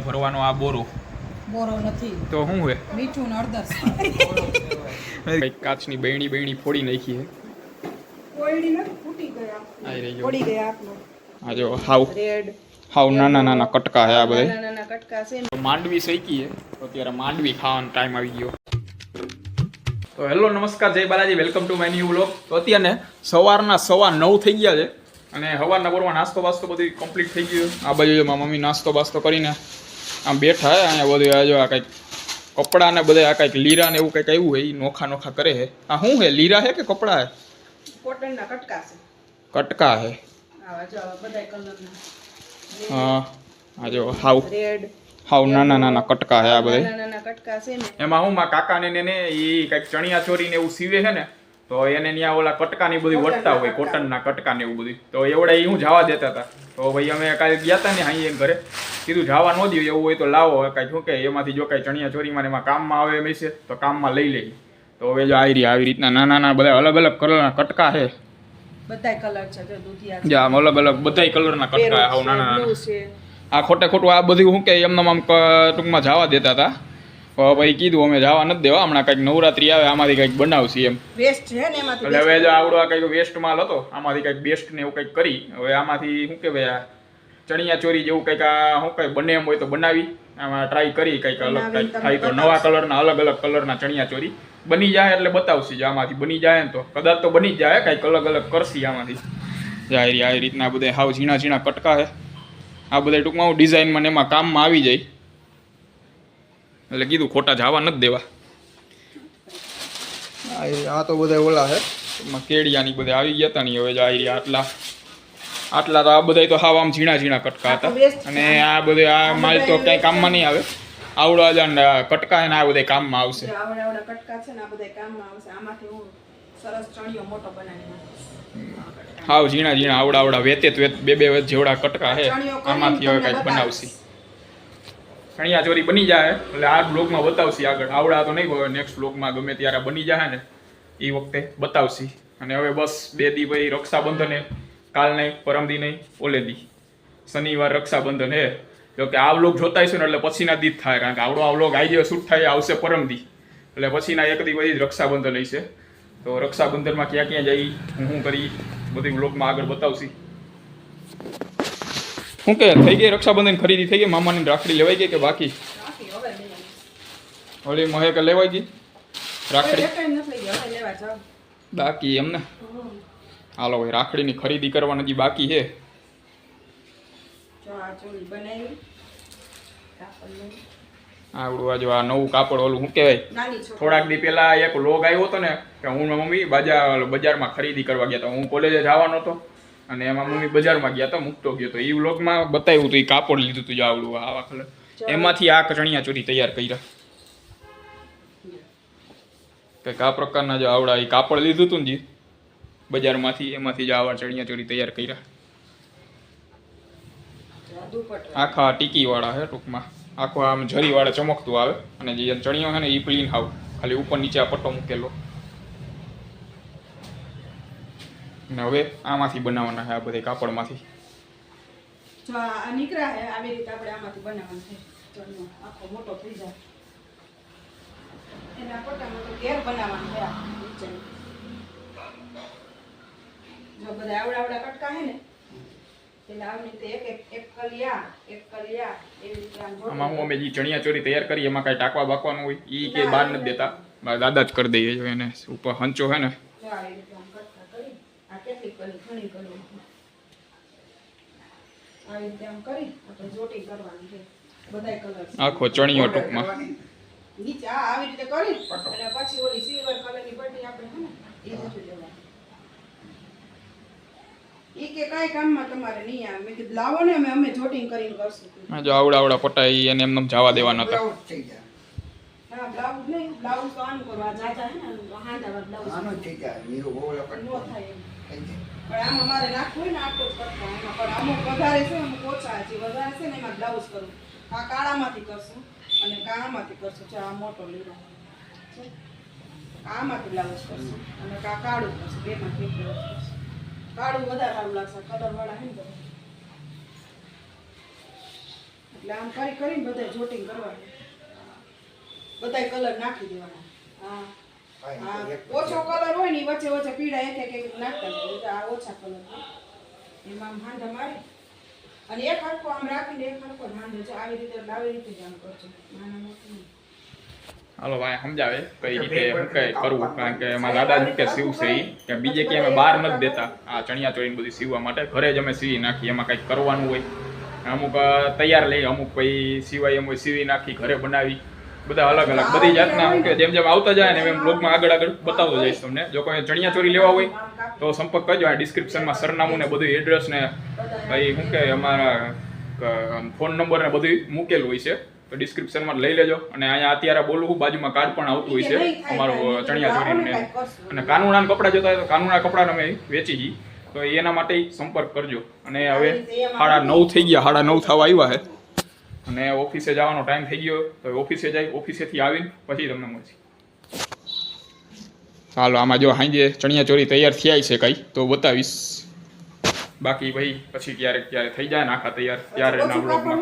ભરવાનો આ બોરો નથી તો શું હે મીઠું ને હળદર કંઈક કાચની બહેણી ફોડી નાખી છે કોયડી નથી ફૂટી ગયા આઈ રહી પડી ગયા આપનો આ જો હાવ રેડ નાના કટકા છે આ બધા નાના કટકા છે ને. માંડવી શેકી છે તો અત્યારે માંડવી ખાવાનો ટાઈમ આવી ગયો. તો હેલો નમસ્કાર જય Balaji, welcome to my new vlog. તો અત્યારે સવારના 9:15 થઈ ગયા છે અને સવારના બોરમાં નાસ્તો બાસ્તો બધું કમ્પ્લીટ થઈ ગયું. આ બાજુ મારી મમ્મી નાસ્તો બાસ્તો કરીને આમ બેઠા હે. અહીંયા બધું આ જો આ કંઈક કપડાં ને બધા આ કંઈક લીરા ને એવું કંઈક આવ્યું હોય એ નોખા કરે છે. આ શું છે, લીરા છે કે કપડાં છે? કોટનના કટકા છે. કટકા છે. આવા જો આવા બધા કલરના. હા આ જો હાવ રેડ નાના કટકા છે આ બધા. નાના કટકા છે ને. એમાં હું માં કાકાને ને એ કંઈક ચણિયા ચોરી ને એવું સીવે છે ને, તો એને ત્યાં ઓલા કટકાની બધી વટતા હોય, કોટનના કટકા ને એવું બધું. તો એવડે હું જવા દેતા હતા. તો ભાઈ અમે કાલે ગયા હતા ને અહીં એમ ઘરે, કીધું જવા ન દઉં, એવું હોય તો લાવો કાંઈ શું કે એમાંથી જો કાંઈ ચણિયા ચોરીમાં એમાં કામમાં આવે એમ છે તો કામમાં લઈ લઈ. તો હવે જો આવી રીતના નાના બધા અલગ અલગ કલરના કટકા છે. બધાય કલર છે જો દૂધિયા છે. આમ અલગ અલગ બધાય કલરના કટકા હાવ નાના છે. આ ખોટું આ બધું શું કે એમને આમ ટૂંકમાં જવા દેતા હતા. ભાઈ કીધું અમે જવા નથી દેવા, હમણાં કંઈક નવરાત્રી આવે આમાંથી કંઈક બનાવશે એમ. વેસ્ટ છે ને એમાંથી. એટલે હવે જો આવડો આ કંઈક વેસ્ટ માલ હતો, આમાંથી કંઈક બેસ્ટ ને એવું કંઈક કરી હવે આમાંથી શું કહેવાય આ ચણિયા ચોરી જેવું કંઈક આ શું કંઈ બને એમ હોય તો બનાવી આમાં ટ્રાય કરી કંઈક અલગ કંઈક થાય તો નવા કલરના અલગ કલરના ચણિયા ચોરી બની જાય એટલે બતાવશે. જો આમાંથી બની જાય ને તો કદાચ તો બની જ જાય, કંઈક અલગ કરશી આમાંથી. આવી રીતના બધા હાવ ઝીણા કટકા છે. આ બધા ટૂંકમાં હું ડિઝાઇનમાં ને એમાં કામમાં આવી જાય એટલે કીધું ખોટા જવા નથી દેવા. આ તો બધા ઓલા છે એમાં કેડિયાની બધા આવી ગયા હતા ને. હવે આવી આટલા તો આ બધા તો હાવ આમ ઝીણા કટકા હતા અને આ બધા આ માલ તો ક્યાંય કામમાં નહીં આવે. આવડા જ કટકા ને આ બધા કામમાં આવશે. આવડા કટકા છે ને આ બધા કામમાં આવશે. આમાંથી હું સરસ ચણિયો મોટો બનાવી નાખીશ. હાવ ઝીણા આવડા વેત બે જેવડા કટકા છે. આમાંથી હવે કંઈક બનાવશે. ચણિયા ચોરી બની જાય એટલે આ બ્લોગમાં બતાવશે આગળ. આવડા તો નહીં હોય, નેક્સ્ટ બ્લોગમાં ગમે ત્યારે બની જાય ને એ વખતે બતાવશે. અને હવે બસ 2 દી ભાઈ રક્ષાબંધન, કાલ નહીં પરમદી નહીં ઓલે દી શનિવાર રક્ષાબંધન હે. જો કે આ વ્લોગ જોતા હશો ને એટલે પછીના દી જ થાય, કારણ કે આવડો આ વ્લોગ આવી શૂટ થાય આવશે પરમદી, એટલે પછીના એક દી પછી રક્ષાબંધન હશે. તો રક્ષાબંધનમાં ક્યાં જઈ હું કરી બધી વ્લોગમાં આગળ બતાવશી. શું કે થઈ ગઈ રક્ષાબંધન ખરીદી થઈ ગઈ? મામાની રાખડી લેવાઈ ગઈ કે બાકી? ઓલી મહે કે લેવાઈ ગઈ રાખડી? બાકી એમને. હાલો ભાઈ રાખડીની ખરીદી કરવાની હજી બાકી છે. આવડું આ જો આ નવું કાપડ ઓલું શું કહેવાય, થોડાક દી પહેલા એક લોગ આવ્યો હતો ને કે હું મમ્મી બજારમાં ખરીદી કરવા ગયા હતા. હું કોલેજે જવાનો હતો અને એમાં મમ્મી બજારમાં ગયા હતા, મૂકતો ગયો તો એ વ્લોગમાં બતાવ્યું હતું. એ કાપડ લીધું હતું આવડું આવા કલર, એમાંથી આ ચણિયા ચોરી તૈયાર કર્યા. કંઈક આ પ્રકારના જો આવડા એ કાપડ લીધું હતું ને બજારમાંથી, એમાંથી જ આવા ચણિયા ચોરી તૈયાર કર્યા. આખા ટીકી વાળા છે ટૂંકમાં, આખો આમ જરી વાળા ચમકતું આવે. અને જે ચણિયો છે ને એ પ્લીન હાવ, ખાલી ઉપર નીચે આ પટ્ટો મૂકેલો. અને હવે આમાંથી બનાવવાના છે, આ બધા કાપડમાંથી. જો આ નીકળ્યા છે આવી રીતે આપણે આમાંથી બનાવવાનું છે. ચણિયો આખો મોટો થઈ જાય એના પટ્ટામાં તો ઘેર બનાવવાનું છે. નીચે જો બધા આવડા કટકા છે ને એટલે આવી રીતે એક કલિયા એવી રીતે આમ જોડો. આમાં હું અમે જે ચણિયા ચોરી તૈયાર કરી એમાં કાંઈ ટાંકવા બાકવાનું હોય એ કે બહાર નથી દેતા, મારા દાદા જ કરી દઈએ. જો એને ઉપર હંચો છે ને કેટલી ઘણી કરી આવી રીતે આમ કરી આપણે જોટી કરવાની છે. બધાય કલર આખો ચણિયો ટૂંકમાં નીચે આવી રીતે કરી અને પછી ઓલી સિલ્વર કલરની પટ્ટી આપણે હે ને એ જોટી લેવાની. ઈ કે કાઈ કામમાં તમારે નહીં આવે. મેં કીધું લાવો ને અમે જોટિંગ કરીને કરશું. જો આવડા પટ્ટા ઈ એને એમને જવા દેવાના હતા. હા બ્લાઉઝ નહીં, બ્લાઉઝ તો આનું કરવા જાજા હે ને હાંડા બ્લાઉઝ આનો થઈ જાય નીરો બોલો પણ નો થાય એમ. પણ આમાં મારે નાખવું હોય ને આટલું જ કરતા એમાં. પણ અમુક વધારે છે અમુક ઓછા છે. વધારે છે ને એમાં બ્લાઉઝ કરું. આ કાળામાંથી કરશું અને કાળામાંથી કરશું. જો આ મોટો લીધો આમાંથી બ્લાઉઝ કરશું અને કાળું કરશું. બેમાંથી બ્લાઉઝ કરશું. કાળું વધારે સારું લાગશે, કલર વાળા હે ને. એટલે આમ કરીને બધાય જોટિંગ કરવાનું, બધાય કલર નાખી દેવાના. હા, ઓછો કલર હોય ને ઈ વચ્ચે વચ્ચે પીળા એક નાખતા જાય. એટલે આ ઓછા કલર એમાં આમ હાંધા મારી અને એક હરખો આમ રાખીને એક હરખો હાંધો છે. આવી રીતે જ આમ કરજો, નાના મોટું નહીં. હાલો ભાઈ સમજાવે કઈ રીતે શું કઈ કરવું, કારણ કે એમાં દાદા જ કે સીવ છે ઈ કે બીજે ક્યાંય અમે બહાર નથી દેતા આ ચણિયા ચોળી બધી સીવવા માટે, ઘરે જ અમે સીવી નાખી. એમાં કંઈક કરવાનું હોય અમુક તૈયાર લઈ, અમુક પછી સિવાય એમ હોય સીવી નાખી ઘરે બનાવી, બધા અલગ અલગ બધી જાતના શું કે જેમ જેમ આવતા જાય ને એમ બ્લોગમાં આગળ બતાવતો જઈશ તમને. જો કોઈ ચણિયા ચોળી લેવા હોય તો સંપર્ક કરજો. આ ડિસ્ક્રિપ્શનમાં સરનામું ને બધું એડ્રેસ ને ભાઈ શું કે અમારા ફોન નંબર ને બધું મૂકેલું હોય છે, તો ડિસ્ક્રિપ્શનમાં લઈ લેજો. અને અહીંયા અત્યારે બોલવું બાજુમાં કાર્ડ પણ આવતું હોય છે અમારું ચણિયા ચોળીને. અને કાનૂના કપડાં જોતા હોય તો કાનૂના કપડાં અમે વેચી જઈએ, તો એના માટે સંપર્ક કરજો. અને હવે 9:30 થઈ ગયા, 9:30 થવા આવ્યા છે અને ઓફિસે જવાનો ટાઈમ થઈ ગયો, તો ઓફિસે જાય, ઓફિસેથી આવીને પછી તમને મળશે. ચાલો આમાં જો સાંજે ચણિયા ચોળી તૈયાર થયા છે કંઈ તો બતાવીશ, બાકી ભાઈ પછી ક્યારેક થઈ જાય ને આખા તૈયાર ત્યારે ના બ્લોગમાં.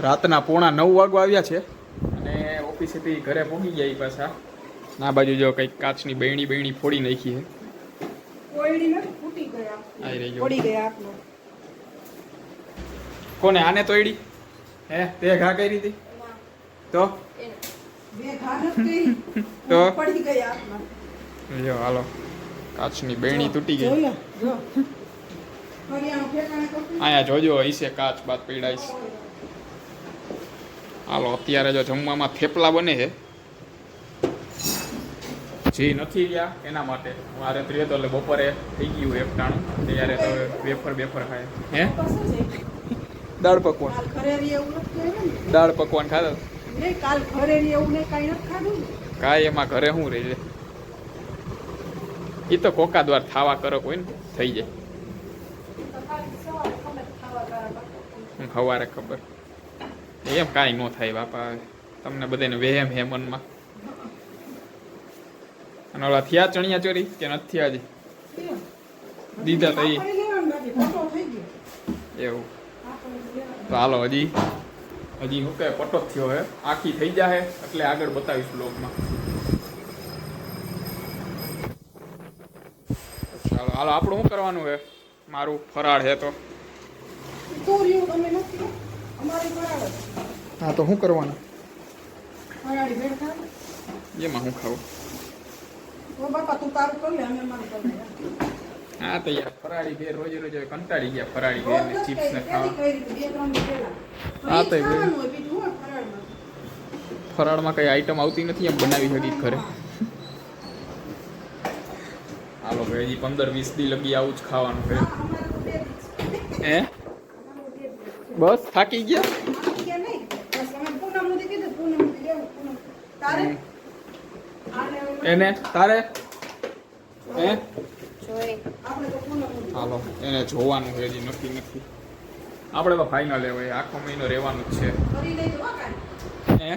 રાતના 8:45 વાગવા આવ્યા છે અને ઓફિસેથી ઘરે પહોંચી ગયા પાછા. ના બાજુ જો કંઈક કાચની બહેણી ફોડી નાખી છે. કોને આને તોડી? હે તે ઘા કરી હતી તો તો જો હાલો કાચની બહેણી તૂટી ગઈ. અહીંયા જોજો હશે કાચ બાદ પીડાઈશ. હાલો અત્યારે જો જમવામાં થેપલા બને છે, જે નથી રહ્યા એના માટે મારે તો એટલે બપોરે થઈ ગયું એક ટાણું, ત્યારે તો વેફર ખાય. હે દાળ પકવાન ખાધા કાંઈ એમાં ઘરે શું રહી જાય, એ તો કોકા દ્વાર થાવા કરક હોય ને થઈ જાય. સવારે ખબર એમ કાંઈ ન થાય બાપા, તમને બધાને વહેમ હે મનમાં. અને ઓલા થયા ચણિયા ચોરી કે નથી થયા હજી? દીધા તો એવું તો હાલો હજી શું કે પટો થયો હે, આખી થઈ જાય એટલે આગળ બતાવીશ બ્લોગમાં. ચાલો હાલો આપણું શું કરવાનું છે? મારું ફરાળ છે તો હા તો શું કરવાનું? એમાં શું ખાવું? હા તો યાર ફરાળી ભેર રોજ કંટાળી ગયા, ફરાળી ભેર ને ચિપ્સ ને ખાવા. હા તો ફરાળમાં કઈ આઈટમ આવતી નથી એમ બનાવી શકી ઘરે. હાલો ભાઈ હજી 15-20 દી લગી આવું જ ખાવાનું છે. હે બસ થાકી ગયા? એને તારે હે હાલો એને જોવાનું છે, હજી નક્કી નથી. આપણે તો ફાઇનલ હોય આખો મહિનો રહેવાનું જ છે. હે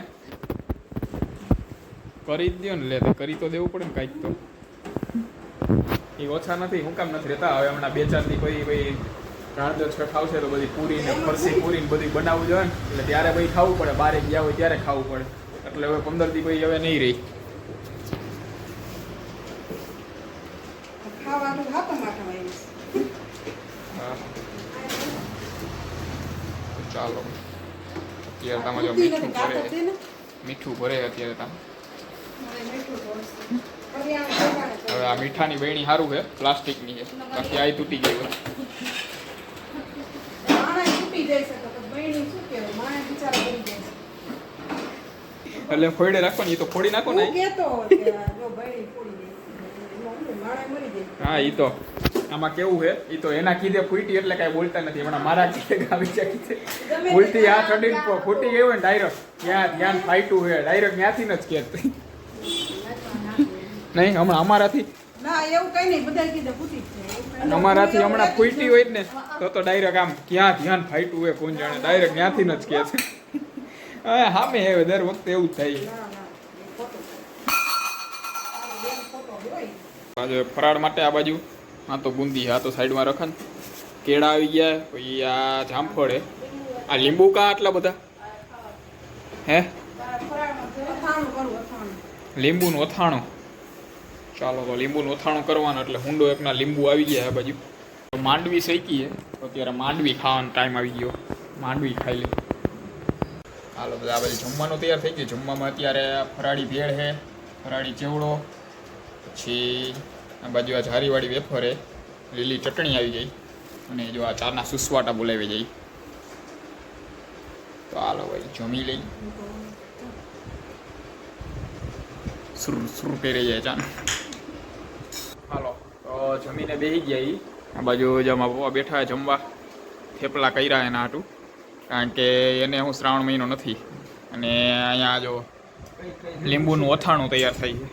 કરી જ દો ને, લે કરી તો દેવું પડે ને કાંઈક તો. એ ઓછા નથી, હું કામ નથી રહેતા. હવે હમણાં 2-4 દી ભાઈ રાંધો છઠ આવશે તો બધી પૂરી ને ફરસી પૂરી ને બધી બનાવવું જોઈએ ને, એટલે ત્યારે ભાઈ ખાવું પડે. બહાર ગયા હોય ત્યારે ખાવું પડે, એટલે હવે 15 દી ભાઈ હવે નહીં રહી. ચાલો અત્યારે તમે જો મીઠું ભરે અત્યારે તમે. હવે આ મીઠાની બહેણી સારું છે, પ્લાસ્ટિકની છે, બાકી આ તૂટી ગઈ હોય. એટલે ફોડે રાખવાની, તો ફોડી નાખો ને. હા ઈ તો આમાં કેવું છે, ઈ તો એના કીધે ફૂટી એટલે કઈ બોલતા નથી. હમણાં મારા કીધે ગાવીચા કીધે ઉલટી આ ચડીને ફૂટી ગઈ હોય ને ડાયરેક્ટ ત્યાં ધ્યાન ફાઈટું છે, ડાયરેક્ટ ત્યાંથી જ કહેતી નહીં. હમણાં અમારાથી અમારાથી હમણાં ફૂટી હોય ને તો ડાયરેક્ટ આમ ક્યાં ધ્યાન ફાઈટું હોય કોણ જાણે, ડાયરેક્ટ ત્યાંથી જ કહે છે. હા હામે હવે દર વખતે એવું જ થાય. ફરાળ માટે આ બાજુ આ તો બુંદી, આ તો સાઈડમાં રખન. કેળા આવી ગયા, પછી આ જામફળ હે, આ લીંબુ કા આટલા બધા હે, અથાણું કરું, અથાણું. લીંબુનું અથાણું. ચાલો તો લીંબુનું અથાણું કરવાનું એટલે હુંડો એકના લીંબુ આવી ગયા આ બાજુ. માંડવી શેકી છે તો અત્યારે માંડવી ખાવાનો ટાઈમ આવી ગયો, માંડવી ખાઈ લે. હાલો બધા આ બાજુ જમવાનું તૈયાર થઈ ગયું. જમવામાં અત્યારે ફરાળી ભેળ છે, ફરાળી ચેવડો, પછી આ બાજુ આ જારીવાળી વેફર છે, લીલી ચટણી આવી ગઈ, અને જો આ ચાના સુસવાટા બોલાવી જાય. તો હાલો ભાઈ જમી લઈ. સુર સુર કરી જાય ચાન. હાલો તો જમીને બેસી ગયા ઈ. આ બાજુ જમા પપ્પા બેઠા જમવા, થેપલા કર્યા એના હાટું, કારણ કે એને હું શ્રાવણ મહિનો નથી, અને અહીંયા જો લીંબુનું અથાણું તૈયાર થાય છે.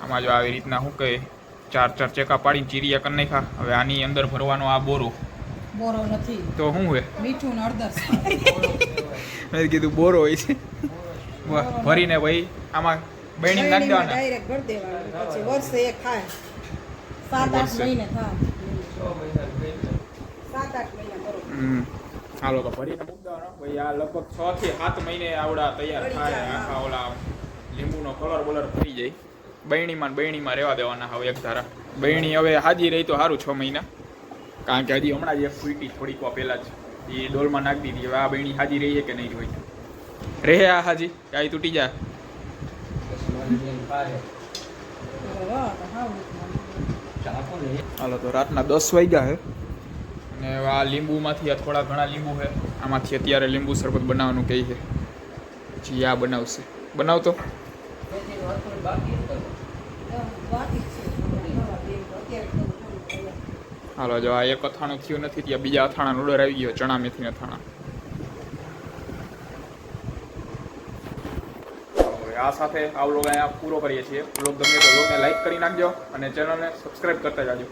આમાં જો આવી રીતના શું કહે, ચાર ચેકા પાડીને ચીરિયા કરી નાખ્યા. હવે આની અંદર ભરવાનો આ બોરો. બોરો નથી તો શું હોય? મીઠું ને હળદર. મેં કીધું બોરો હોય છે. ભરીને ભાઈ આમાં બહેણી નાખી દેવાના. ડાયરેક્ટ ભરી દેવાનું, પછી વર્ષે એક ખાય. 7-8 મહિને થાય. 7-8 મહિને બરોબર. હાલો તો ભરીને મૂકી દેવાનો. ભાઈ આ લગભગ 6 થી 7 મહિને આવડા તૈયાર થાય. આખા ઓલા લીંબુનો કલર બલર થઈ જાય. બહેણીમાં રહેવા દેવાના. હવે એક ધારા બહેણી હવે હાજી રહી તો સારું 6 મહિના, કારણ કે હજી હમણાં જ એક ફૂટી થોડીક વાર પહેલાં જ એ ડોલમાં નાખી દીધી. હવે આ બહેણી હાજી રહી છે કે નહીં હોય? રહે આ હાજી કાંઈ તૂટી જાય. હાલો તો રાતના 10 વાગ્યા છે, અને આ લીંબુમાંથી આ થોડા ઘણા લીંબુ છે, આમાંથી અત્યારે લીંબુ શરબત બનાવવાનું કહે છે. પછી આ બનાવશે. બનાવતો હાલો જો આ એક અથાણું થયું નથી, ત્યાં બીજા અથાણાનો ઓર્ડર આવી ગયો, ચણા મેથી અથાણા. આ સાથે આ વ્લોગ અહીંયા પૂરો કરીએ છીએ. વ્લોગ ગમે તો વ્લોગને લાઈક કરી નાખજો અને ચેનલને સબસ્ક્રાઈબ કરતા જાજો.